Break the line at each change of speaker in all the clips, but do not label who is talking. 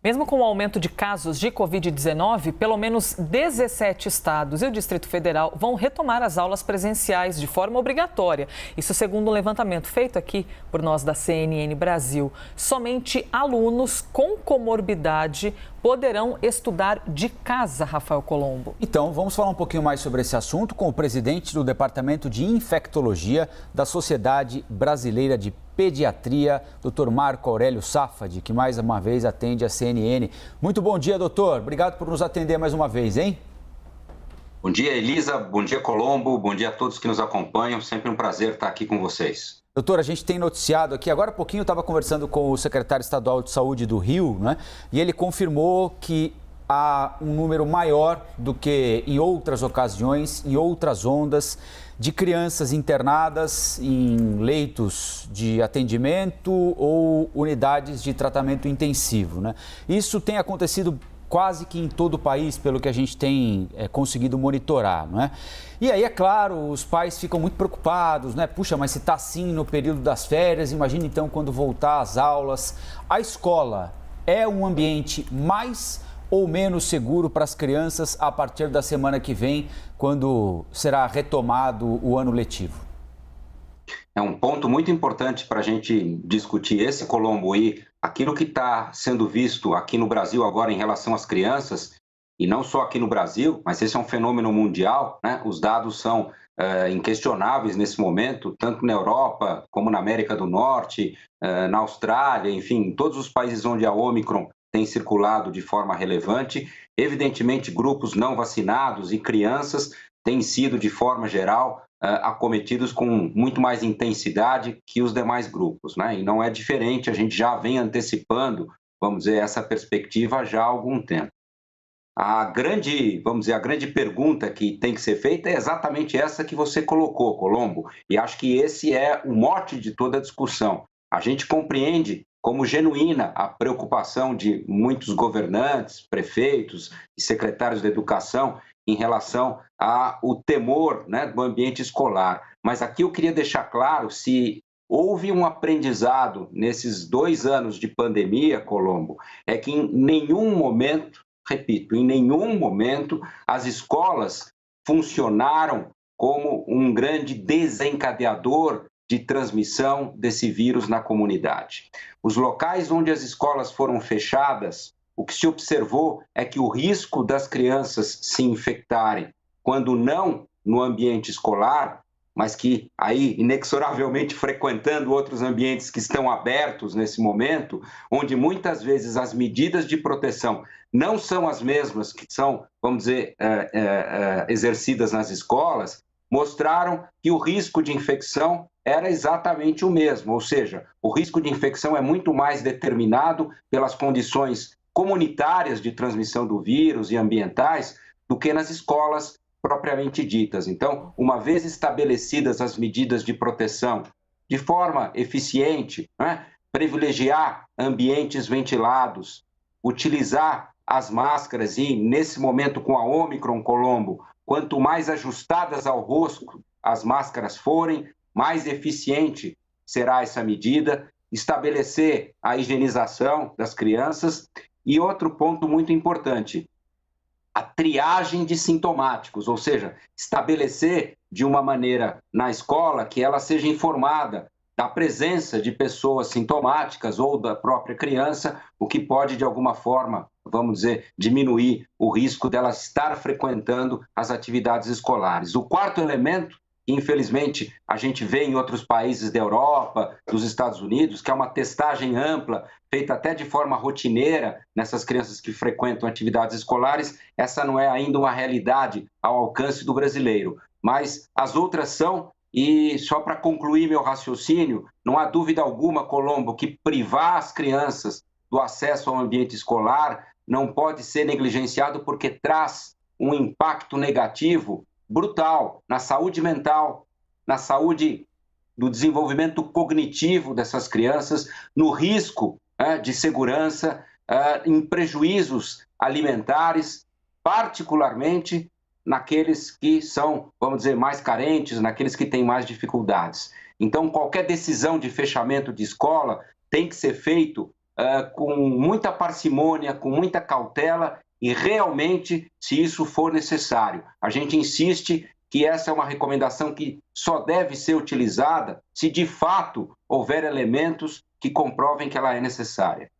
Mesmo com o aumento de casos de Covid-19, pelo menos 17 estados e o Distrito Federal vão retomar as aulas presenciais de forma obrigatória. Isso segundo um levantamento feito aqui por nós da CNN Brasil. Somente alunos com comorbidade poderão estudar de casa, Rafael Colombo.
Então, vamos falar um pouquinho mais sobre esse assunto com o presidente do Departamento de Infectologia da Sociedade Brasileira de Pediatria, Dr. Marco Aurélio Safadi, que mais uma vez atende a CNN. Muito bom dia, doutor. Obrigado por nos atender mais uma vez, hein?
Bom dia, Elisa. Bom dia, Colombo. Bom dia a todos que nos acompanham. Sempre um prazer estar aqui com vocês.
Doutor, a gente tem noticiado aqui, agora há pouquinho eu estava conversando com o secretário estadual de saúde do Rio, né? E ele confirmou que há um número maior do que em outras ocasiões, em outras ondas, de crianças internadas em leitos de atendimento ou unidades de tratamento intensivo, né? Isso tem acontecido quase que em todo o país, pelo que a gente tem conseguido monitorar, não é? E aí, é claro, os pais ficam muito preocupados, né? Puxa, mas se está assim no período das férias, imagina então quando voltar às aulas. A escola é um ambiente mais ou menos seguro para as crianças a partir da semana que vem, quando será retomado o ano letivo?
É um ponto muito importante para a gente discutir esse, Colombo, e aquilo que está sendo visto aqui no Brasil agora em relação às crianças, e não só aqui no Brasil, mas esse é um fenômeno mundial, né? Os dados são inquestionáveis nesse momento, tanto na Europa como na América do Norte, na Austrália, enfim, em todos os países onde a Ômicron tem circulado de forma relevante. Evidentemente, grupos não vacinados e crianças têm sido, de forma geral, acometidos com muito mais intensidade que os demais grupos, né? E não é diferente, a gente já vem antecipando, vamos dizer, essa perspectiva já há algum tempo. A grande pergunta que tem que ser feita é exatamente essa que você colocou, Colombo, e acho que esse é o mote de toda a discussão. A gente compreende como genuína a preocupação de muitos governantes, prefeitos e secretários de educação em relação ao temor, né, do ambiente escolar. Mas aqui eu queria deixar claro, se houve um aprendizado nesses 2 anos de pandemia, Colombo, é que em nenhum momento, repito, em nenhum momento as escolas funcionaram como um grande desencadeador de transmissão desse vírus na comunidade. Os locais onde as escolas foram fechadas, o que se observou é que o risco das crianças se infectarem, quando não no ambiente escolar, mas que aí inexoravelmente frequentando outros ambientes que estão abertos nesse momento, onde muitas vezes as medidas de proteção não são as mesmas que são, vamos dizer, exercidas nas escolas, mostraram que o risco de infecção era exatamente o mesmo, ou seja, o risco de infecção é muito mais determinado pelas condições comunitárias de transmissão do vírus e ambientais do que nas escolas propriamente ditas. Então, uma vez estabelecidas as medidas de proteção de forma eficiente, né, privilegiar ambientes ventilados, utilizar as máscaras e, nesse momento com a Ômicron, Colombo, quanto mais ajustadas ao rosto as máscaras forem, mais eficiente será essa medida, estabelecer a higienização das crianças. E outro ponto muito importante, a triagem de sintomáticos, ou seja, estabelecer de uma maneira na escola que ela seja informada da presença de pessoas sintomáticas ou da própria criança, o que pode, de alguma forma, vamos dizer, diminuir o risco dela estar frequentando as atividades escolares. O quarto elemento, que infelizmente a gente vê em outros países da Europa, dos Estados Unidos, que é uma testagem ampla, feita até de forma rotineira nessas crianças que frequentam atividades escolares, essa não é ainda uma realidade ao alcance do brasileiro. Mas as outras são, e só para concluir meu raciocínio, não há dúvida alguma, Colombo, que privar as crianças do acesso ao ambiente escolar não pode ser negligenciado porque traz um impacto negativo brutal na saúde mental, na saúde do desenvolvimento cognitivo dessas crianças, no risco de segurança, em prejuízos alimentares, particularmente naqueles que são, vamos dizer, mais carentes, naqueles que têm mais dificuldades. Então, qualquer decisão de fechamento de escola tem que ser feito com muita parcimônia, com muita cautela e realmente, se isso for necessário. A gente insiste que essa é uma recomendação que só deve ser utilizada se de fato houver elementos que comprovem que ela é necessária.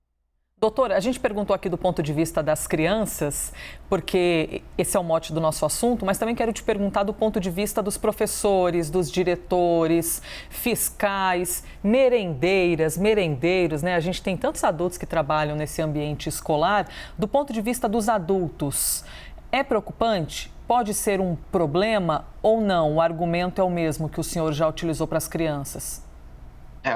Doutora, a gente perguntou aqui do ponto de vista das crianças, porque esse é o mote do nosso assunto, mas também quero te perguntar do ponto de vista dos professores, dos diretores, fiscais, merendeiras, merendeiros, né? A gente tem tantos adultos que trabalham nesse ambiente escolar. Do ponto de vista dos adultos, é preocupante? Pode ser um problema ou não? O argumento é o mesmo que o senhor já utilizou para as crianças?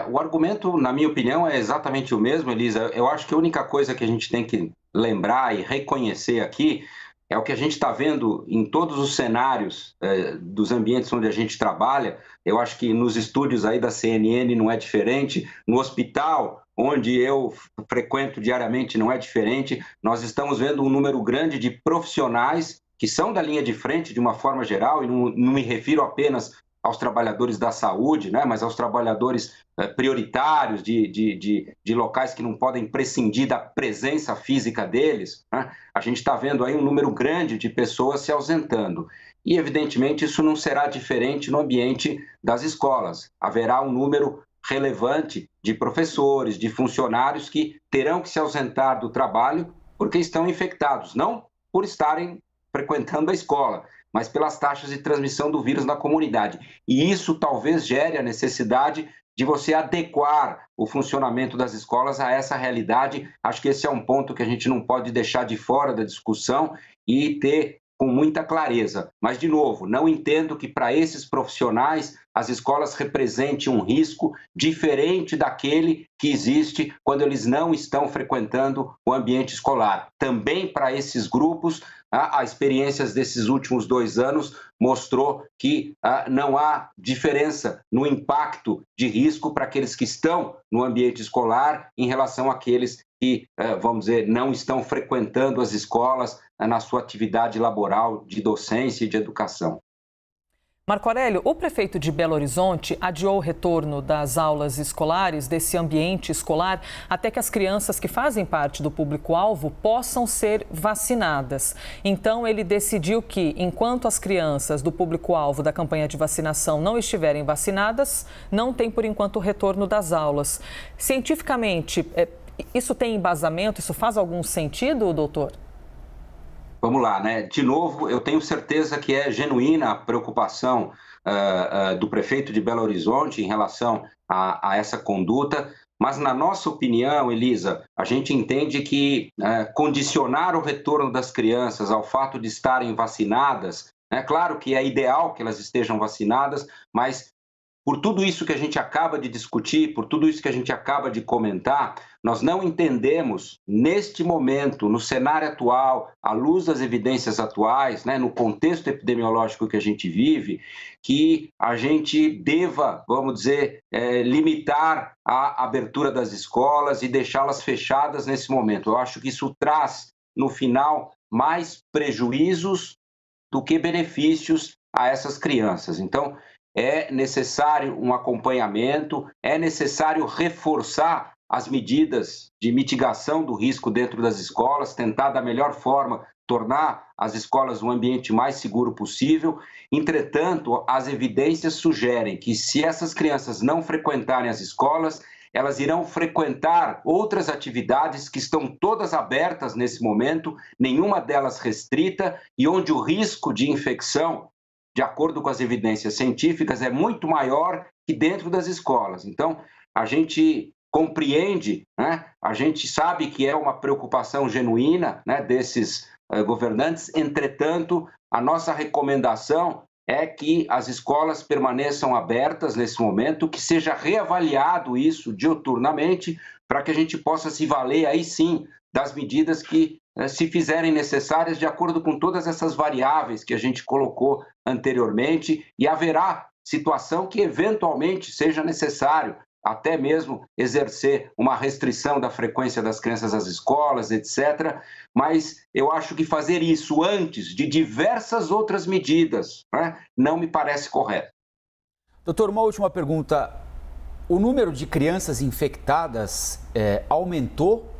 O argumento, na minha opinião, é exatamente o mesmo, Elisa. Eu acho que a única coisa que a gente tem que lembrar e reconhecer aqui é o que a gente está vendo em todos os cenários dos ambientes onde a gente trabalha. Eu acho que nos estúdios aí da CNN não é diferente, no hospital onde eu frequento diariamente não é diferente. Nós estamos vendo um número grande de profissionais que são da linha de frente de uma forma geral, e não me refiro apenas aos trabalhadores da saúde, né, mas aos trabalhadores prioritários de locais que não podem prescindir da presença física deles, né? A gente está vendo aí um número grande de pessoas se ausentando. E, evidentemente, isso não será diferente no ambiente das escolas. Haverá um número relevante de professores, de funcionários que terão que se ausentar do trabalho porque estão infectados, não por estarem frequentando a escola, mas pelas taxas de transmissão do vírus na comunidade. E isso talvez gere a necessidade de você adequar o funcionamento das escolas a essa realidade. Acho que esse é um ponto que a gente não pode deixar de fora da discussão e ter com muita clareza. Mas, de novo, não entendo que para esses profissionais as escolas representem um risco diferente daquele que existe quando eles não estão frequentando o ambiente escolar. Também para esses grupos, as experiências desses últimos 2 anos mostrou que não há diferença no impacto de risco para aqueles que estão no ambiente escolar em relação àqueles que, vamos dizer, não estão frequentando as escolas na sua atividade laboral de docência e de educação.
Marco Aurélio, o prefeito de Belo Horizonte adiou o retorno das aulas escolares, desse ambiente escolar, até que as crianças que fazem parte do público-alvo possam ser vacinadas. Então, ele decidiu que, enquanto as crianças do público-alvo da campanha de vacinação não estiverem vacinadas, não tem, por enquanto, o retorno das aulas. Cientificamente, isso tem embasamento? Isso faz algum sentido, doutor?
Vamos lá, né? De novo, eu tenho certeza que é genuína a preocupação do prefeito de Belo Horizonte em relação a essa conduta, mas na nossa opinião, Elisa, a gente entende que condicionar o retorno das crianças ao fato de estarem vacinadas, é claro que é ideal que elas estejam vacinadas, mas por tudo isso que a gente acaba de discutir, por tudo isso que a gente acaba de comentar, nós não entendemos, neste momento, no cenário atual, à luz das evidências atuais, né, no contexto epidemiológico que a gente vive, que a gente deva, vamos dizer, limitar a abertura das escolas e deixá-las fechadas nesse momento. Eu acho que isso traz, no final, mais prejuízos do que benefícios a essas crianças. Então, é necessário um acompanhamento, é necessário reforçar as medidas de mitigação do risco dentro das escolas, tentar da melhor forma tornar as escolas um ambiente mais seguro possível. Entretanto, as evidências sugerem que se essas crianças não frequentarem as escolas, elas irão frequentar outras atividades que estão todas abertas nesse momento, nenhuma delas restrita, e onde o risco de infecção, de acordo com as evidências científicas, é muito maior que dentro das escolas. Então, a gente compreende, né? A gente sabe que é uma preocupação genuína, né, desses governantes. Entretanto, a nossa recomendação é que as escolas permaneçam abertas nesse momento, que seja reavaliado isso diuturnamente, para que a gente possa se valer aí sim das medidas que se fizerem necessárias de acordo com todas essas variáveis que a gente colocou anteriormente, e haverá situação que eventualmente seja necessário até mesmo exercer uma restrição da frequência das crianças às escolas, etc. Mas eu acho que fazer isso antes de diversas outras medidas, né, não me parece correto.
Doutor, uma última pergunta. o número de crianças infectadas aumentou,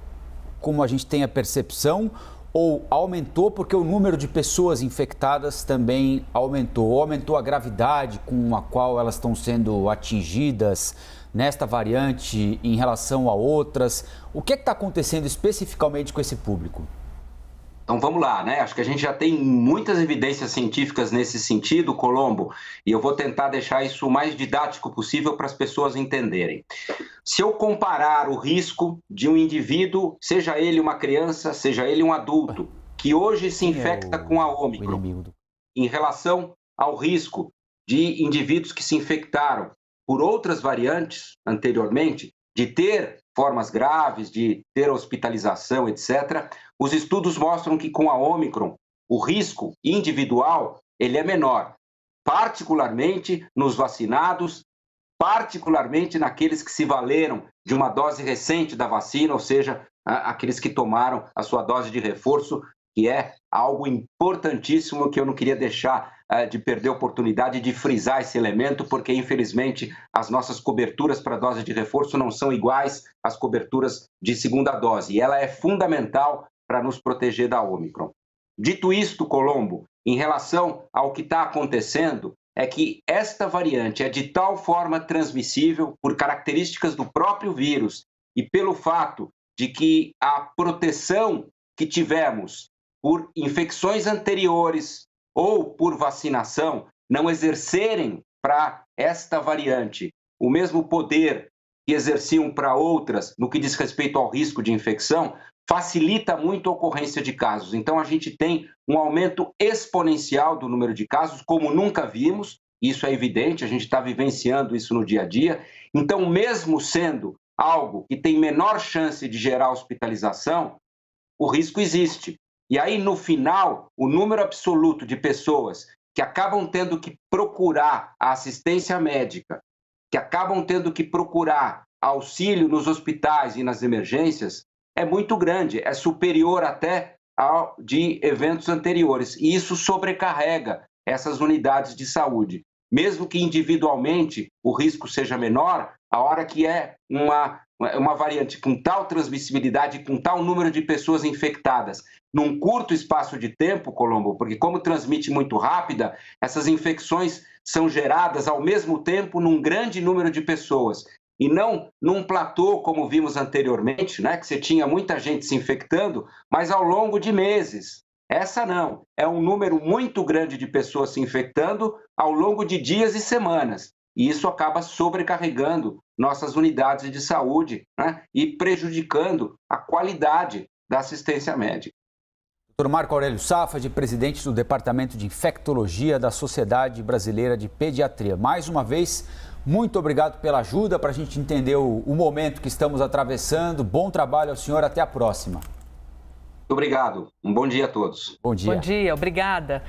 como a gente tem a percepção, ou aumentou porque o número de pessoas infectadas também aumentou? Ou aumentou a gravidade com a qual elas estão sendo atingidas nesta variante em relação a outras? O que está acontecendo especificamente com esse público?
Então vamos lá, né? Acho que a gente já tem muitas evidências científicas nesse sentido, Colombo, e eu vou tentar deixar isso o mais didático possível para as pessoas entenderem. Se eu comparar o risco de um indivíduo, seja ele uma criança, seja ele um adulto, que hoje se infecta com a Ômicron, em relação ao risco de indivíduos que se infectaram por outras variantes anteriormente, de ter formas graves, de ter hospitalização, etc., os estudos mostram que com a Ômicron, o risco individual ele é menor, particularmente nos vacinados, particularmente naqueles que se valeram de uma dose recente da vacina, ou seja, aqueles que tomaram a sua dose de reforço, que é algo importantíssimo que eu não queria deixar de perder a oportunidade de frisar esse elemento, porque, infelizmente, as nossas coberturas para dose de reforço não são iguais às coberturas de segunda dose, e ela é fundamental para nos proteger da Ômicron. Dito isto, Colombo, em relação ao que está acontecendo, é que esta variante é de tal forma transmissível, por características do próprio vírus e pelo fato de que a proteção que tivemos por infecções anteriores ou por vacinação não exercerem para esta variante o mesmo poder que exerciam para outras no que diz respeito ao risco de infecção, facilita muito a ocorrência de casos. Então, a gente tem um aumento exponencial do número de casos, como nunca vimos, isso é evidente, a gente está vivenciando isso no dia a dia. Então, mesmo sendo algo que tem menor chance de gerar hospitalização, o risco existe. E aí, no final, o número absoluto de pessoas que acabam tendo que procurar a assistência médica, que acabam tendo que procurar auxílio nos hospitais e nas emergências, é muito grande, é superior até ao de eventos anteriores. E isso sobrecarrega essas unidades de saúde. Mesmo que individualmente o risco seja menor, a hora que é uma variante com tal transmissibilidade, com tal número de pessoas infectadas, num curto espaço de tempo, Colombo, porque como transmite muito rápida, essas infecções são geradas ao mesmo tempo num grande número de pessoas. E não num platô, como vimos anteriormente, né, que você tinha muita gente se infectando, mas ao longo de meses. Essa não, é um número muito grande de pessoas se infectando ao longo de dias e semanas. E isso acaba sobrecarregando nossas unidades de saúde, né, e prejudicando a qualidade da assistência médica.
Dr. Marco Aurélio Safadi, presidente do Departamento de Infectologia da Sociedade Brasileira de Pediatria. Mais uma vez, muito obrigado pela ajuda para a gente entender o momento que estamos atravessando. Bom trabalho ao senhor, até a próxima.
Muito obrigado. Um bom dia a todos.
Bom dia.
Bom dia, obrigada.